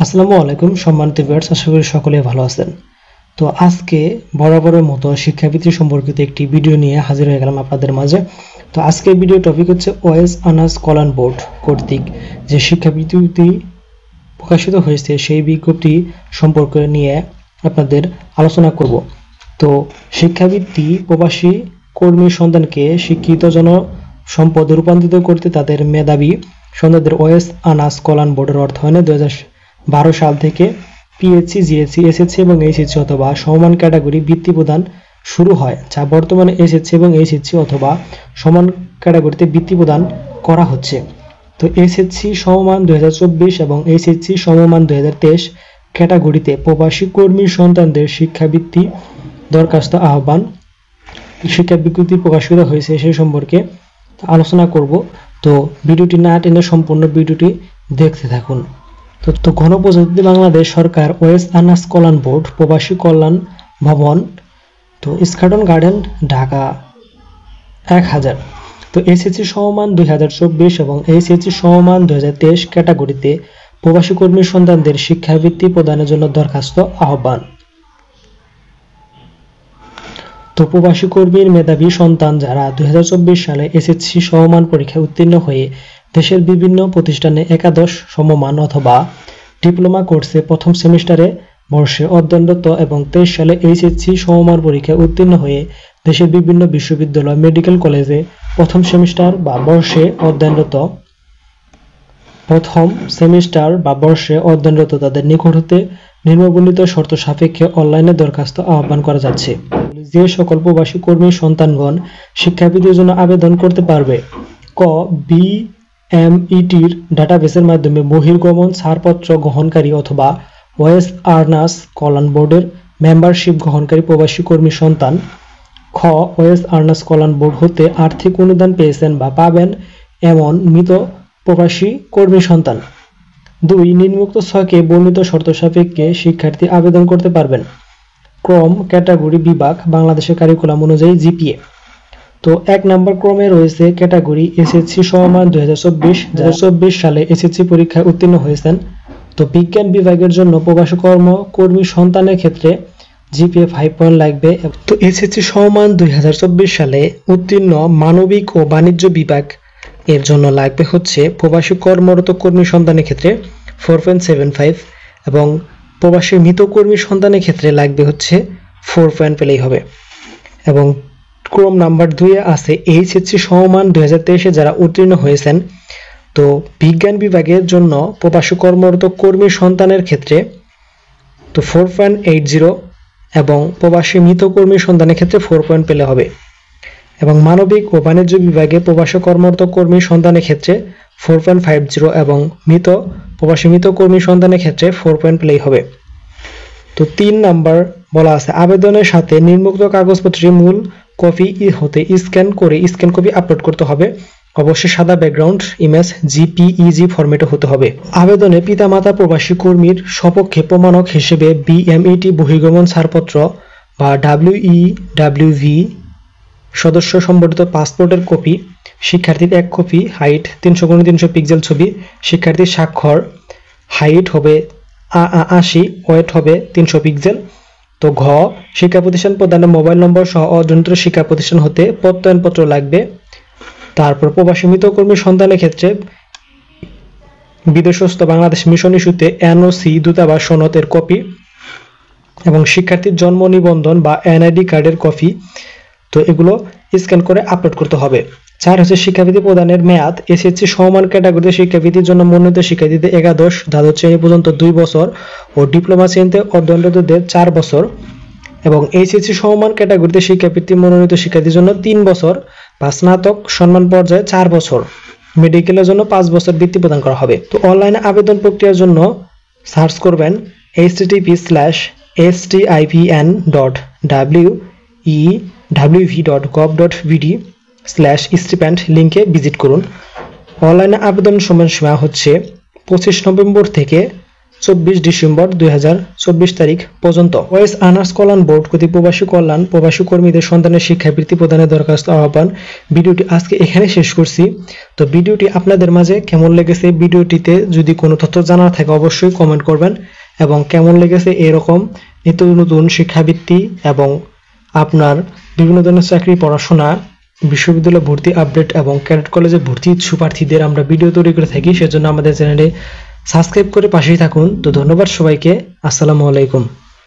আসসালামু আলাইকুম সম্মানিত ভিউয়ার্স, আশা করি সকলেই ভালো আছেন। তো আজকে বরাবরের মতো শিক্ষাবৃত্তি সম্পর্কিত একটি ভিডিও নিয়ে হাজির হয়ে গেলাম আপনাদের মাঝে। তো আজকের ভিডিও টপিক হচ্ছে ওএস অনার্স কল্যাণ বোর্ড কর্তৃক যে শিক্ষাবৃত্তি প্রকাশিত হয়েছে সেই বিজ্ঞপ্তি সম্পর্কে নিয়ে আপনাদের আলোচনা করব। তো শিক্ষাবৃত্তি প্রবাসী কর্মী সন্তানকে শিক্ষিত জনসম্পদে রূপান্তরিত করতে তাদের মেধাবী সন্তানদের ওএস অনার্স কল্যাণ বোর্ডের অর্থায়নে 2012 সাল থেকে পিএসসি, জিএসসি, এসএসসি এবং এইচএসসি অথবা সমান ক্যাটাগরি বৃত্তি প্রদান শুরু হয়, যা বর্তমানে এসএসসি এবং এইচএসসি অথবা সমান ক্যাটাগরিতে বৃত্তি প্রদান করা হচ্ছে। তো এসএসসি সমমান 2024 এবং এইচএসসি সমমান 2023 ক্যাটাগরিতে প্রবাসী কর্মী সন্তানদের শিক্ষাবৃত্তি দরখাস্ত আহ্বান শিক্ষা বিজ্ঞপ্তি প্রকাশিত হয়েছে সেই সম্পর্কে আলোচনা করব। তো ভিডিওটি না টেনে সম্পূর্ণ ভিডিওটি দেখতে থাকুন। তো গণপ্রজাতন্ত্রী বাংলাদেশ সরকার ওএস অনার্স কল্যাণ বোর্ড প্রবাসী কল্যাণ ভবন, তো ইস্কাটন গার্ডেন, ঢাকা 1000। তো এসএসসি সমমান 2024 এবং এইচএসসি সমমান 2023 ক্যাটাগরিতে প্রবাসী কর্মী সন্তানদের শিক্ষাবৃত্তি প্রদানের জন্য দরখাস্ত আহ্বান। তো প্রবাসী কর্মীর মেধাবী সন্তান যারা 2024 সালে এসএসসি সমমান পরীক্ষায় উত্তীর্ণ হয়ে দেশের বিভিন্ন প্রতিষ্ঠানে একাদশ সমমান অথবা ডিপ্লোমা কোর্সে প্রথম সেমিস্টারে বর্ষে অধ্যয়নরত এবং 23 সালে এইচএসসি সমমান পরীক্ষায় উত্তীর্ণ হয়ে দেশের বিভিন্ন বিশ্ববিদ্যালয়, মেডিকেল কলেজে প্রথম সেমিস্টার বা বর্ষে অধ্যয়নরত তাদের নিকট হতে নিম্নবর্ণিত শর্ত সাপেক্ষে অনলাইনে দরখাস্ত আহ্বান করা যাচ্ছে। যে সকল প্রবাসী কর্মী সন্তানগণ শিক্ষাবৃত্তির জন্য আবেদন করতে পারবে: ক, বিএমইটির ডাটাবেসের মাধ্যমে বহির্গমন ছাড়পত্র গ্রহণকারী অথবা ওএস অনার্স কল্যাণ বোর্ডের মেম্বারশিপ গ্রহণকারী প্রবাসী কর্মী সন্তান। খ, ওএস অনার্স কল্যাণ বোর্ড হতে আর্থিক অনুদান পেয়েছেন বা পাবেন এমন মৃত প্রবাসী কর্মী সন্তান। 2, নিম্নোক্ত 6কে বর্ণিত শর্ত সাপেক্ষে শিক্ষার্থী আবেদন করতে পারবেন: ক্রম, ক্যাটাগরি, বিভাগ, বাংলাদেশের কারিকুলাম অনুযায়ী জিপিএ। তো 1 নম্বর ক্রমে রয়েছে ক্যাটাগরি এসএসসি সমমান 2024 সালে এসএসসি পরীক্ষায় উত্তীর্ণ হয়েছেন। তো বিজ্ঞান বিভাগের জন্য প্রবাসী কর্মী সন্তানের ক্ষেত্রে জিপিএ 5 পয়েন্ট লাগবে। তো এসএসসি সমমান 2024 সালে উত্তীর্ণ মানবিক ও বাণিজ্য বিভাগ এর জন্য লাগবে হচ্ছে প্রবাসী কর্মরত কর্মী সন্তানের ক্ষেত্রে 4.75 এবং প্রবাসী মৃত কর্মী সন্তানের ক্ষেত্রে লাগবে হচ্ছে 4 পয়েন্ট পেলেই হবে। এবং ক্রম নাম্বার 2 এ আছে এইচএসসি সমমান 2023 যারা উত্তীর্ণ হয়েছেন। তো বিজ্ঞান বিভাগের জন্য প্রবাসী কর্মরত কর্মী সন্তানের ক্ষেত্রে তো 4.80 এবং প্রবাসী মৃত কর্মী সন্তানের ক্ষেত্রে 4 পয়েন্ট পেলে হবে। এবং মানবিক ও বাণিজ্য বিভাগে প্রবাসী কর্মরত কর্মী সন্তানের ক্ষেত্রে 4.50 এবং প্রবাসী মৃত কর্মী সন্তানের ক্ষেত্রে 4 পয়েন্ট পেলেই হবে। তো 3 নাম্বার বলা আছে আবেদনের সাথে নিম্নোক্ত কাগজপত্রের মূল কপি হতে স্ক্যান কপি আপলোড করতে হবে। অবশ্যই সাদা ব্যাকগ্রাউন্ড ইমেজ জিপিইজি ফরম্যাটে হতে হবে। আবেদনে পিতামাতা প্রবাসী কর্মীর সপক্ষে প্রমাণক হিসেবে বিএমইটি বহির্গমন ছাড়পত্র বা ডাব্লিউইডব্লিউভি সদস্য সম্বলিত পাসপোর্টের কপি, শিক্ষার্থীর 1 কপি, হাইট 300x300 পিক্সেল ছবি, শিক্ষার্থীর স্বাক্ষর, হাইট হবে 80, ওয়েট হবে 300 পিক্সেল। তো ঘ, শিক্ষা প্রতিষ্ঠান প্রদানের মোবাইল নম্বর সহ অনিয়ন্ত্রিত শিক্ষা প্রতিষ্ঠান হতে প্রত্যয়নপত্র লাগবে। তারপর প্রবাসী মৃত কর্মী সন্তানের ক্ষেত্রে বিদেশস্থ বাংলাদেশ মিশন ইস্যুতে এনওসি দূতাবাস সনদের কপি এবং শিক্ষার্থীর জন্ম নিবন্ধন বা এনআইডি কার্ডের কপি। তো এগুলো স্ক্যান করে আপলোড করতে হবে। 4 হচ্ছে শিক্ষাবৃত্তি প্রদানের মেয়াদ। এসএসসি সমমান ক্যাটাগরিতে শিক্ষাবৃত্তির জন্য মনোনীত শিক্ষার্থীদের একাদশ দ্বাদশ শ্রেণী পর্যন্ত 2 বছর ও ডিপ্লোমা শ্রেণীতে অধ্যয়নরতদের 4 বছর এবং এইচএসসি সমমান ক্যাটাগরিতে শিক্ষাবৃত্তি মনোনীত শিক্ষার্থীর জন্য 3 বছর বা স্নাতক সম্মান পর্যায়ে 4 বছর, মেডিকেলের জন্য 5 বছর বৃত্তি প্রদান করা হবে। তো অনলাইনে আবেদন প্রক্রিয়ার জন্য সার্চ করবেন https://stipend.wv.gov.bd/stipend লিংকে ভিজিট করুন। অনলাইনে আবেদন সময়সীমা হচ্ছে 25 নভেম্বর থেকে 24 ডিসেম্বর 2024 তারিখ পর্যন্ত। ওয়েস আর্নার্স কল্যাণ বোর্ড কর্তৃক প্রবাসী কল্যাণ প্রবাসী কর্মীদের সন্তানের শিক্ষাবৃত্তি প্রদানের দরখাস্ত আহ্বান। ভিডিওটি আজকে এখানে শেষ করছি। তো ভিডিওটি আপনাদের মাঝে কেমন লেগেছে, ভিডিওটিতে যদি কোনো তথ্য জানার থাকে অবশ্যই কমেন্ট করবেন, এবং কেমন লেগেছে এরকম নিত্য নতুন শিক্ষাবৃত্তি এবং আপনার বিভিন্ন ধরনের চাকরি, পড়াশোনা, বিশ্ববিদ্যালয় ভর্তি আপডেট এবং ক্যাডেট কলেজে ভর্তি ইচ্ছুক প্রার্থীদের আমরা ভিডিও তৈরি করে থাকি। সেজন্য আমাদের চ্যানেলে সাবস্ক্রাইব করে পাশেই থাকুন। তো ধন্যবাদ সবাইকে। আসসালামু আলাইকুম।